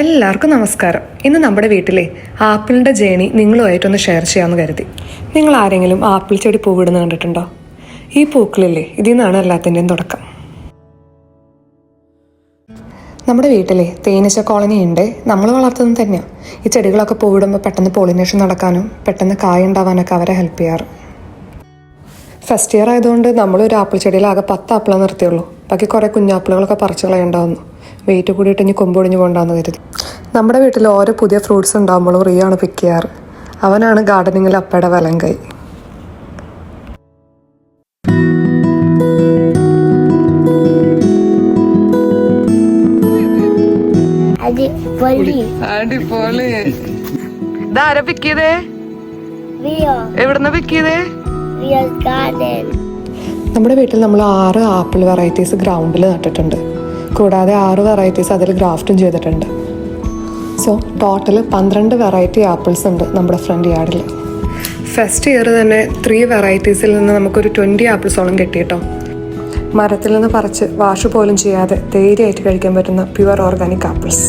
എല്ലാവർക്കും നമസ്കാരം. ഇന്ന് നമ്മുടെ വീട്ടിലെ ആപ്പിളിൻ്റെ ജേണി നിങ്ങളുമായിട്ടൊന്ന് ഷെയർ ചെയ്യാമെന്ന് കരുതി. നിങ്ങൾ ആരെങ്കിലും ആപ്പിൾ ചെടി പൂവിടുന്ന കണ്ടിട്ടുണ്ടോ? ഈ പൂക്കളില്ലേ, ഇതിൽ നിന്നാണ് എല്ലാത്തിൻ്റെയും തുടക്കം. നമ്മുടെ വീട്ടിലെ തേനീച്ച കോളനി ഉണ്ട്, നമ്മൾ വളർത്തുന്നത് തന്നെയാണ്. ഈ ചെടികളൊക്കെ പൂവിടുമ്പോൾ പെട്ടെന്ന് പോളിനേഷൻ നടക്കാനും പെട്ടെന്ന് കായ ഉണ്ടാവാനൊക്കെ അവരെ ഹെൽപ്പ് ചെയ്യാറ്. ഫസ്റ്റ് ഇയർ ആയതുകൊണ്ട് നമ്മളൊരു ആപ്പിൾ ചെടിയിലാകെ 10 ആപ്പിളെ നിർത്തിയുള്ളൂ. ബാക്കി കുറേ കുഞ്ഞാപ്പിളുകളൊക്കെ പറിച്ചു കളയുണ്ടാവുന്നു. വെയിറ്റ് കൂടിയിട്ട് ഇനി കൊമ്പൊടിഞ്ഞ് കൊണ്ടാന്ന് കരുതി. നമ്മുടെ വീട്ടിൽ ഓരോ പുതിയ ഫ്രൂട്ട്സ് ഉണ്ടാകുമ്പോഴും റിയാണ് പിക്ക് ചെയ്യാറ്. അവനാണ് ഗാർഡനിങ്ങിൽ അപ്പയുടെ വലം കൈ. ഇതാരാ പിക്ക് ചെയ്തേ? എവിടുന്ന പിക്ക് ചെയ്തേ? നമ്മുടെ വീട്ടിൽ നമ്മൾ 6 ആപ്പിൾ വെറൈറ്റീസ് ഗ്രൗണ്ടിൽ നട്ടിട്ടുണ്ട്. കൂടാതെ 6 വെറൈറ്റീസ് അതിൽ ഗ്രാഫ്റ്റും ചെയ്തിട്ടുണ്ട്. സോ ടോട്ടൽ 12 വെറൈറ്റി ആപ്പിൾസ് ഉണ്ട് നമ്മുടെ ഫ്രണ്ട് യാർഡിൽ. ഫസ്റ്റ് ഇയർ തന്നെ 3 വെറൈറ്റീസിൽ നിന്ന് നമുക്കൊരു 20 ആപ്പിൾസോളം കിട്ടിയിട്ടോ. മരത്തിൽ നിന്ന് പറിച്ച് വാഷ് പോലും ചെയ്യാതെ ധൈര്യമായിട്ട് കഴിക്കാൻ പറ്റുന്ന പ്യുവർ ഓർഗാനിക് ആപ്പിൾസ്.